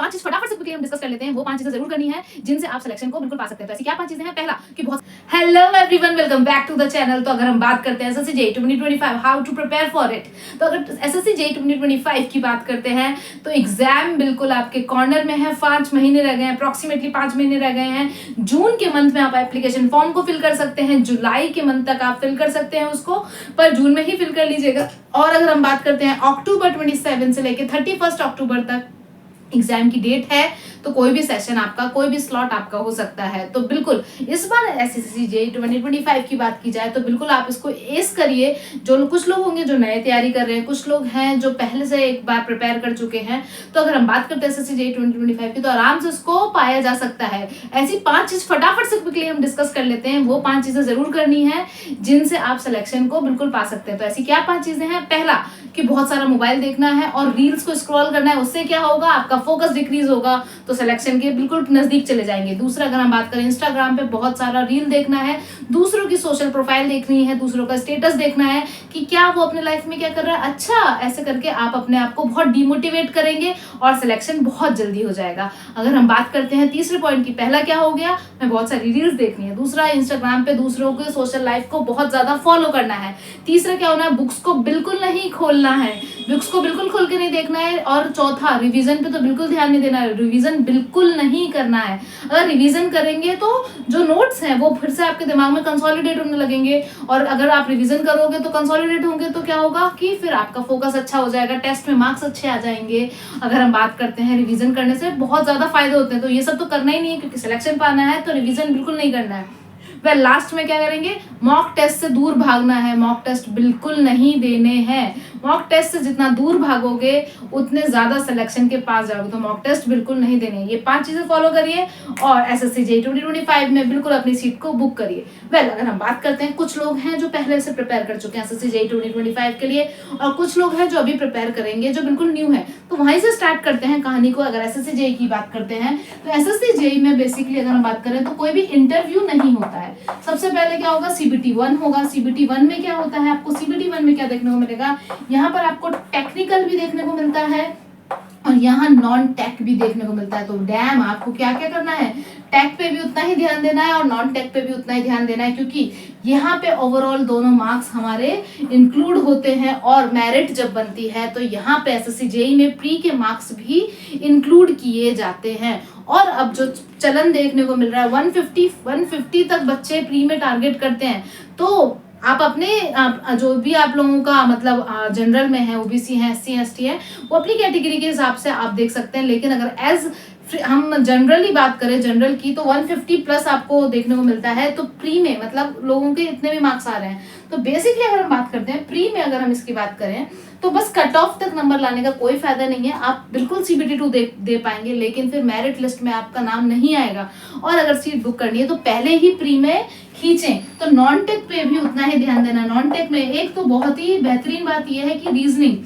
पांच चीज फटाफट से क्विकली हम डिस्कस कर लेते हैं। वो पांच चीजें जरूर करनी है जिनसे आप सिलेक्शन को बिल्कुल पा सकते हैं। तो ऐसी क्या पांच चीजें हैं? पहला कि बहुत hello everyone, welcome back to the channel. तो अगर हम बात करते हैं SSC JEE 2025 how to prepare for it, तो अगर एसएससी जेईई 2025 की बात करते हैं तो एग्जाम बिल्कुल आपके कॉर्नर में है। 5 महीने रह गए हैं, अप्रोक्सीमेटली 5 महीने रह गए हैं। जून के मंथ में आप एप्लीकेशन फॉर्म को फिल कर सकते हैं, जुलाई के मंथ तक आप फिल कर सकते हैं उसको, पर जून में ही फिल कर लीजिएगा। और अगर हम बात करते हैं अक्टूबर 27 से लेकर 31 अक्टूबर तक एग्जाम की डेट है, तो कोई भी सेशन आपका, कोई भी स्लॉट आपका हो सकता है। तो बिल्कुल इस बार एसएससी जेईई 2025 की बात की जाए तो बिल्कुल आप इसको एस करिए। जो कुछ लोग होंगे जो नए तैयारी कर रहे हैं, कुछ लोग हैं जो पहले से एक बार प्रिपेयर कर चुके हैं, तो अगर हम बात करते हैं एसएससी जेईई 2025 की, तो आराम से उसको पाया जा सकता है। ऐसी 5 चीज फटाफट से क्विकली हम डिस्कस कर लेते हैं। वो 5 चीजें जरूर करनी है जिनसे आप सिलेक्शन को बिल्कुल पा सकते हैं। तो ऐसी क्या 5 चीजें हैं? पहला कि बहुत सारा मोबाइल देखना है और रील्स को स्क्रॉल करना है। उससे क्या होगा? आपका फोकस डिक्रीज होगा, तो सिलेक्शन के बिल्कुल नजदीक चले जाएंगे। दूसरा, अगर हम बात करें इंस्टाग्राम पे बहुत सारा रील देखना है, दूसरों की सोशल प्रोफाइल देखनी है, दूसरों का स्टेटस देखना है कि क्या वो अपने लाइफ में क्या कर रहा है। अच्छा, ऐसे करके आप अपने आप को बहुत डिमोटिवेट करेंगे और सिलेक्शन बहुत जल्दी हो जाएगा। अगर हम बात करते हैं तीसरे पॉइंट की, पहला क्या हो गया? मैं बहुत सारी रील्स देखनी है। दूसरा, इंस्टाग्राम पे दूसरों के सोशल लाइफ को बहुत ज्यादा फॉलो करना है। तीसरा क्या होना है? बुक्स को बिल्कुल नहीं खोलना है, बुक्स को बिल्कुल खोल के नहीं देखना है। और चौथा, रिवीजन पे तो बिल्कुल ध्यान नहीं देना है, रिवीजन बिल्कुल नहीं करना है। अगर रिवीजन करेंगे तो जो नोट्स हैं वो फिर से आपके दिमाग में कंसोलिडेट होने लगेंगे, और अगर आप रिवीजन करोगे तो कंसोलिडेट होंगे तो क्या होगा कि फिर आपका फोकस अच्छा हो जाएगा, टेस्ट में मार्क्स अच्छे आ जाएंगे। अगर हम बात करते हैं रिवीजन करने से बहुत ज्यादा फायदे होते हैं, तो ये सब तो करना ही नहीं है क्योंकि सिलेक्शन पाना है, तो रिवीजन बिल्कुल नहीं करना है। वह लास्ट में क्या करेंगे? मॉक टेस्ट से दूर भागना है, मॉक टेस्ट बिल्कुल नहीं देने हैं। मॉक टेस्ट से जितना दूर भागोगे उतने ज्यादा सिलेक्शन के पास जाओगे, तो मॉक टेस्ट बिल्कुल नहीं देने। ये 5 चीजें फॉलो करिए और एसएससी जेईई 2025 में बिल्कुल अपनी सीट को बुक करिए। वेल, अगर हम बात करते हैं, कुछ लोग हैं जो पहले से प्रिपेयर कर चुके हैं एसएससी जेईई 2025 के लिए, और कुछ लोग हैं जो अभी प्रिपेयर करेंगे जो बिल्कुल न्यू है। तो वहीं से स्टार्ट करते हैं कहानी को। अगर एसएससी जेईई की बात करते हैं तो एसएससी जेईई में बेसिकली अगर हम बात करें तो कोई भी इंटरव्यू नहीं होता है। सबसे पहले क्या होगा? सीबीटी 1 होगा। सीबीटी 1 में क्या होता है? आपको सीबीटी 1 में क्या देखने को मिलेगा? यहाँ पर आपको टेक्निकल भी देखने को मिलता है और यहाँ नॉन टेक भी देखने को मिलता है। तो डैम, आपको क्या क्या करना है? टेक पे भी उतना ही ध्यान देना है और नॉन टेक पे भी उतना ही ध्यान देना है, क्योंकि यहाँ पे ओवरऑल दोनों मार्क्स हमारे इंक्लूड होते हैं। और मेरिट जब बनती है तो यहाँ पे एसएससी जेईई में प्री के मार्क्स भी इंक्लूड किए जाते हैं। और अब जो चलन देखने को मिल रहा है 150 तक बच्चे प्री में टारगेट करते हैं। तो आप अपने जो भी आप लोगों का मतलब जनरल में है, ओबीसी है, एससी एसटी है, वो अपनी कैटेगरी के हिसाब से आप देख सकते हैं। लेकिन अगर एज हम जनरली बात करें, जनरल की, तो 150 प्लस आपको देखने को मिलता है। तो प्री में मतलब लोगों के इतने भी मार्क्स आ रहे हैं। तो बेसिकली अगर हम बात करते हैं प्री में, अगर हम इसकी बात करें तो बस कट ऑफ तक नंबर लाने का कोई फायदा नहीं है। आप बिल्कुल सीबीटी 2 दे पाएंगे, लेकिन फिर मेरिट लिस्ट में आपका नाम नहीं आएगा। और अगर सीट बुक करनी है तो पहले ही प्री में खींचें। तो नॉन टेक पे भी उतना ही ध्यान देना। नॉन टेक में एक तो बहुत ही बेहतरीन बात यह है कि रीजनिंग,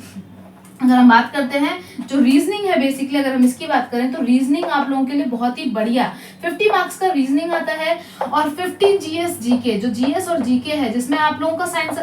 अगर हम बात करते हैं जो रीजनिंग है, बेसिकली अगर हम इसकी बात करें तो रीजनिंग आप लोगों के लिए बहुत ही बढ़िया 50 मार्क्स का रीजनिंग आता है। और 50 जीएस जीके, जो जीएस और जीके है जिसमें आप लोगों का साइंस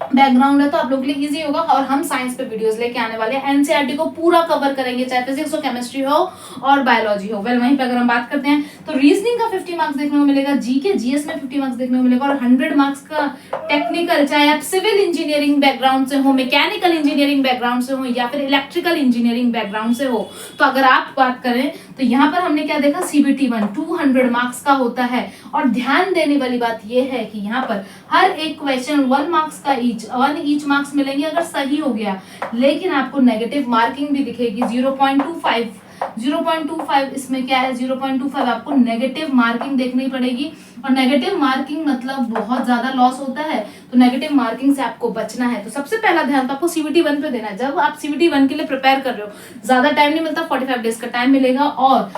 बैकग्राउंड है, तो आप लोगों के लिए इजी होगा। और हम साइंस पे वीडियोस लेके आने वाले हैं, एनसीईआरटी को पूरा कवर करेंगे, चाहे फिजिक्स हो, केमिस्ट्री हो और बायोलॉजी हो। वेल, वहीं पे अगर हम बात करते हैं तो रीजनिंग का 50 मार्क्स देखने को मिलेगा, जीके जीएस में 50 मार्क्स देखने को मिलेगा, और 100 मार्क्स का टेक्निकल, चाहे आप सिविल इंजीनियरिंग बैकग्राउंड से हो, मैकेनिकल इंजीनियरिंग बैकग्राउंड से हो या फिर इलेक्ट्रिकल इंजीनियरिंग बैकग्राउंड से हो। तो अगर आप बात करें तो यहाँ पर हमने क्या देखा? सीबीटी 1 200 मार्क्स का होता है। और ध्यान देने वाली बात यह है कि यहाँ पर हर एक क्वेश्चन 1 मार्क्स का वन ईच मार्क्स मिलेंगे अगर सही हो गया, लेकिन आपको नेगेटिव मार्किंग भी दिखेगी 0.25। इसमें क्या है? 0.25 आपको नेगेटिव मार्किंग देखनी पड़ेगी। और नेगेटिव मार्किंग मतलब बहुत ज्यादा लॉस होता है, तो नेगेटिव मार्किंग से आपको बचना है। तो सबसे पहला ध्यान तो आपको सीबीटी 1 पे देना है। जब आप सीबीटी 1 के लिए प्रिपेयर कर रहे हो, ज्यादा टाइम नहीं मिलता, 45 डेज का टाइम मिलेगा। और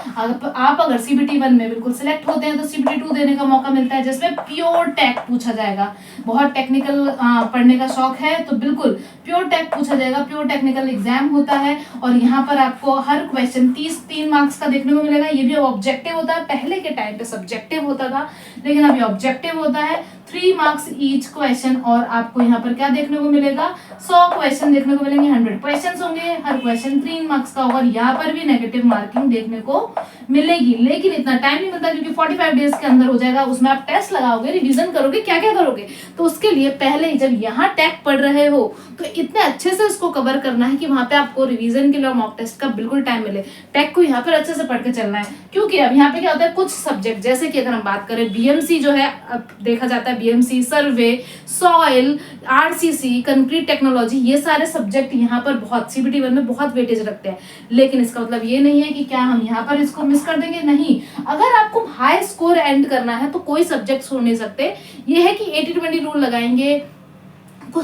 आप अगर सीबीटी 1 में बिल्कुल सिलेक्ट होते हैं तो सीबीटी 2 देने का मौका मिलता है, जिसमें प्योर टेक पूछा जाएगा। बहुत टेक्निकल पढ़ने का शौक है तो बिल्कुल प्योर टेक पूछा जाएगा, प्योर टेक्निकल एग्जाम होता है। और यहाँ पर आपको हर क्वेश्चन 3 मार्क्स का देखने को मिलेगा। ये भी ऑब्जेक्टिव होता है, पहले के टाइम पे सब्जेक्टिव होता था, लेकिन अभी ऑब्जेक्टिव होता है। 3 मार्क्स ईच क्वेश्चन, और आपको यहाँ पर क्या देखने को मिलेगा, 100 क्वेश्चन देखने को मिलेंगे, 100 क्वेश्चन होंगे, हर क्वेश्चन 3 मार्क्स का होगा, और यहाँ पर भी नेगेटिव मार्किंग देखने को मिलेगी। लेकिन इतना टाइम नहीं मिलता क्योंकि 45 डेज के अंदर हो जाएगा, उसमें आप टेस्ट लगाओगे, रिवीजन करोगे, क्या क्या करोगे। तो उसके लिए पहले जब यहाँ टैग पढ़ रहे हो तो इतने अच्छे से इसको कवर करना है कि वहां पे आपको रिवीजन के लिए मॉक टेस्ट का बिल्कुल टाइम मिले। टैग को यहाँ पर अच्छे से पढ़ के चलना है, क्योंकि अब यहाँ पे क्या होता है, कुछ सब्जेक्ट जैसे कि अगर हम बात करें बीएमसी जो है, अब देखा जाता है बीएमसी, सर्वे, सॉइल, आरसीसी, कंक्रीट टेक्नोलॉजी, ये सारे सब्जेक्ट यहाँ पर बहुत सीबीटी 1 में बहुत वेटेज रखते हैं। लेकिन इसका मतलब ये नहीं है कि क्या हम यहाँ पर इसको मिस कर देंगे, नहीं। अगर आपको हाई स्कोर एंड करना है तो कोई सब्जेक्ट छोड़ नहीं सकते। ये है कि 80-20 रूल लगाएंगे,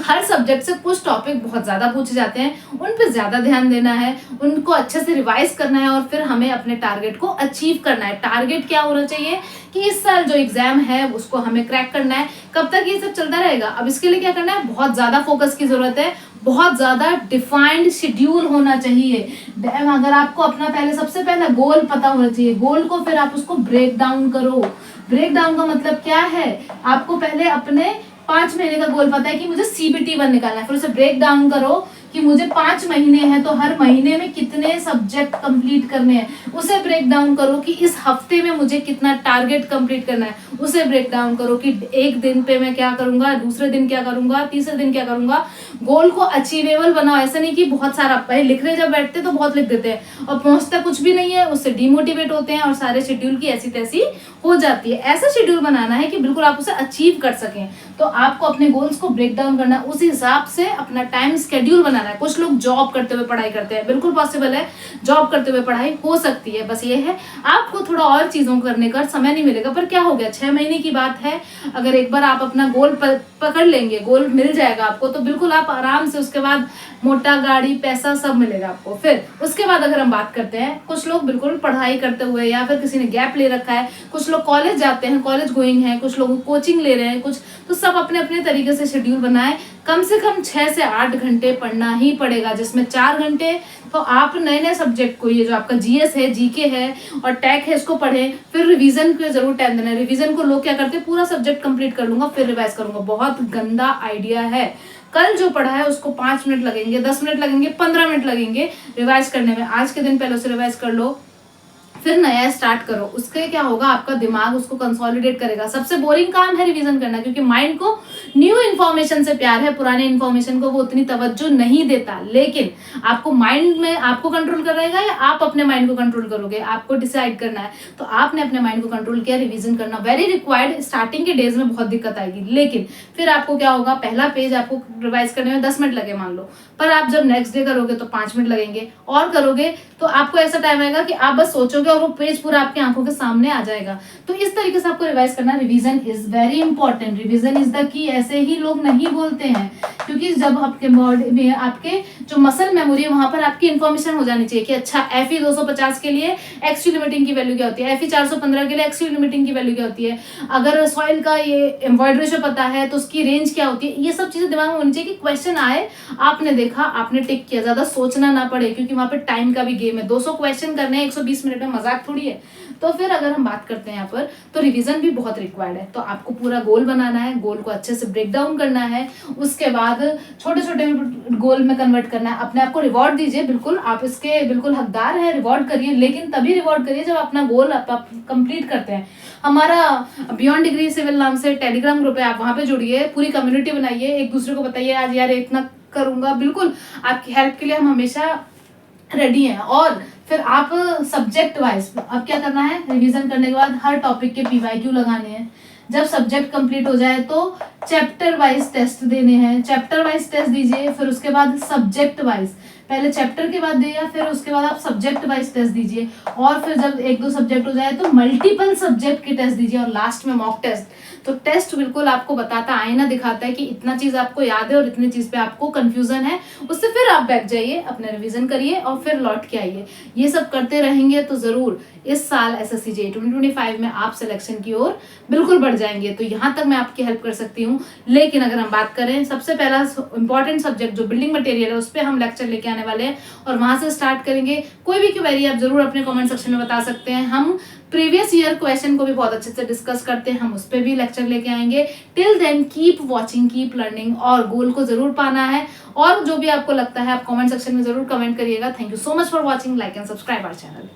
हर सब्जेक्ट से कुछ टॉपिक बहुत ज्यादा पूछे जाते हैं, उन पर ज्यादा ध्यान देना है, उनको अच्छे से रिवाइज करना है, और फिर हमें अपने टारगेट को अचीव करना है। टारगेट क्या होना चाहिए कि इस साल जो एग्जाम है उसको हमें क्रैक करना है। कब तक ये सब चलता रहेगा, अब इसके लिए क्या करना है, बहुत ज्यादा फोकस की जरूरत है, बहुत ज्यादा डिफाइंड शेड्यूल होना चाहिए। अगर आपको अपना पहले सबसे पहले गोल पता होना चाहिए, गोल को फिर आप उसको ब्रेक डाउन करो। ब्रेक डाउन का मतलब क्या है, आपको पहले अपने 5 महीने का गोल पता है कि मुझे सीबीटी 1 निकालना है, फिर उसे ब्रेक डाउन करो कि मुझे 5 महीने हैं तो हर महीने में कितने सब्जेक्ट कंप्लीट करने हैं, उसे ब्रेक डाउन करो कि इस हफ्ते में मुझे कितना टारगेट कंप्लीट करना है, उसे ब्रेक डाउन करो कि एक दिन पे मैं क्या करूंगा, दूसरे दिन क्या करूंगा, तीसरे दिन क्या करूंगा। गोल को अचीवेबल बनाओ, ऐसा नहीं कि बहुत सारा पहले लिख रहे, जब बैठते तो बहुत लिख देते हैं और पहुंचता कुछ भी नहीं है, उससे डिमोटिवेट होते हैं और सारे शेड्यूल की ऐसी तैसी हो जाती है। ऐसा शेड्यूल बनाना है कि बिल्कुल आप उसे अचीव कर सकें। तो आपको अपने गोल्स को ब्रेक डाउन करना है, उस हिसाब से अपना टाइम स्केड्यूल बनाना है। कुछ लोग जॉब करते हुए पढ़ाई करते हैं, बिल्कुल पॉसिबल है, जॉब करते हुए पढ़ाई हो सकती है। बस ये है आपको थोड़ा और चीजों को करने का समय नहीं मिलेगा, पर क्या हो गया, 6 महीने की बात है। अगर एक बार आप अपना गोल पकड़ लेंगे, गोल मिल जाएगा आपको, तो बिल्कुल आप आराम से उसके बाद मोटा गाड़ी, पैसा सब मिलेगा आपको। फिर उसके बाद अगर हम बात करते हैं, कुछ लोग बिल्कुल पढ़ाई करते हुए या फिर किसी ने गैप ले रखा है, कुछ लोग कॉलेज जाते हैं, कॉलेज गोइंग है, कुछ लोग कोचिंग ले रहे हैं, कुछ तो सब अपने अपने तरीके से शेड्यूल बनाए। कम से कम 6 से 8 घंटे पढ़ना ही पड़ेगा, जिसमें 4 घंटे तो आप नए नए सब्जेक्ट को, ये जो आपका जीएस है, जीके है और टैक है, इसको पढ़ें। फिर रिवीजन को जरूर टाइम देना है। रिवीजन को लोग क्या करते हैं, पूरा सब्जेक्ट कंप्लीट कर लूंगा फिर रिवाइज करूंगा, बहुत गंदा आइडिया है। कल जो पढ़ा है उसको 5 मिनट लगेंगे, 10 मिनट लगेंगे, 15 मिनट लगेंगे रिवाइज करने में। आज के दिन पहले उसे रिवाइज कर लो, फिर नया स्टार्ट करो। उसके क्या होगा, आपका दिमाग उसको कंसोलिडेट करेगा। सबसे बोरिंग काम है रिवीजन करना, क्योंकि माइंड को न्यू इन्फॉर्मेशन से प्यार है, पुराने इन्फॉर्मेशन को वो उतनी तवज्जो नहीं देता। लेकिन आपको माइंड में आपको कंट्रोल करेगा या आप अपने माइंड को कंट्रोल करोगे, आपको डिसाइड करना है। तो आपने अपने माइंड को कंट्रोल किया, रिवीजन करना वेरी रिक्वायर्ड। स्टार्टिंग के डेज में बहुत दिक्कत आएगी, लेकिन फिर आपको क्या होगा, पहला पेज आपको रिवाइज करने में 10 मिनट लगे मान लो, पर आप जब नेक्स्ट डे करोगे तो 5 मिनट लगेंगे, और करोगे तो आपको ऐसा टाइम आएगा कि आप बस सोचोगे और वो पेज पूरा आपकी आंखों के सामने आ जाएगा। तो इस तरीके से आपको रिवाइज करना। Revision is very important, revision is the key. ऐसे ही लोग नहीं बोलते हैं, क्योंकि जब आपके बॉडी में आपके जो मसल मेमोरी है वहां पर आपकी इन्फॉर्मेशन हो जानी चाहिए कि अच्छा Fe 250 के लिए एक्सट्री लिमिटिंग की वैल्यू क्या होती है, Fe 415 के लिए एक्सट्री लिमिटिंग की वैल्यू क्या होती है, अगर सॉइल का ये एम्बॉयड रेशियो पता है तो उसकी रेंज क्या होती है। ये सब चीजें दिमाग में होनी चाहिए कि क्वेश्चन आए, आपने देखा, आपने टिक किया, ज्यादा सोचना ना पड़े, क्योंकि वहां पे टाइम का भी गेम है। 200 क्वेश्चन करने हैं 120 मिनट में, मजाक थोड़ी है। तो फिर अगर हम बात करते हैं यहाँ पर, तो रिवीजन भी बहुत रिक्वायर्ड है। तो आपको पूरा गोल बनाना है, गोल को अच्छे से ब्रेक डाउन करना है, उसके बाद छोटे छोटे गोल में कन्वर्ट करना है। अपने आप को रिवॉर्ड दीजिए, बिल्कुल आप इसके बिल्कुल हकदार है, रिवॉर्ड करिए, लेकिन तभी रिवॉर्ड करिए जब अपना गोल आप कंप्लीट करते हैं। हमारा बियॉन्ड डिग्री सिविल नाम से टेलीग्राम ग्रुप है, आप वहां पे जुड़िए, पूरी कम्युनिटी बनाइए, एक दूसरे को बताइए आज यार इतना करूंगा, बिल्कुल आपकी हेल्प के लिए हम हमेशा रेडी हैं। और फिर आप सब्जेक्ट वाइज अब क्या करना है, रिवीजन करने के बाद हर टॉपिक के पीवाईक्यू लगाने हैं। जब सब्जेक्ट कंप्लीट हो जाए तो चैप्टर वाइज टेस्ट देने हैं, चैप्टर वाइज टेस्ट दीजिए, फिर उसके बाद सब्जेक्ट वाइज, पहले चैप्टर के बाद दिया, फिर उसके बाद आप सब्जेक्ट वाइज टेस्ट दीजिए, और फिर जब 1-2 सब्जेक्ट हो जाए तो मल्टीपल सब्जेक्ट के टेस्ट दीजिए, और लास्ट में मॉक टेस्ट। तो टेस्ट बिल्कुल आपको बताता, आईना दिखाता है कि इतना चीज आपको याद है और इतनी चीज पे आपको कंफ्यूजन है। उससे फिर आप बैठ जाइए, अपने रिवीजन करिए और फिर लौट के आइए। ये सब करते रहेंगे तो जरूर इस साल एसएससी जेईई 2025 में आप सिलेक्शन की ओर बिल्कुल बढ़ जाएंगे। तो यहाँ तक मैं आपकी हेल्प कर सकती हूँ। लेकिन अगर हम बात करें, सबसे पहला इंपॉर्टेंट सब्जेक्ट जो बिल्डिंग मटेरियल है, उस पर हम लेक्चर लेके आने वाले हैं और वहां से स्टार्ट करेंगे। कोई भी क्वेरी आप जरूर अपने कमेंट सेक्शन में बता सकते हैं। हम प्रीवियस ईयर क्वेश्चन को भी बहुत अच्छे से डिस्कस करते हैं, हम उस पर भी लेक्चर लेके आएंगे। Till then keep watching, keep learning और गोल को जरूर पाना है। और जो भी आपको लगता है आप कमेंट सेक्शन में जरूर कमेंट करिएगा। Thank you so much for watching, like and subscribe our channel.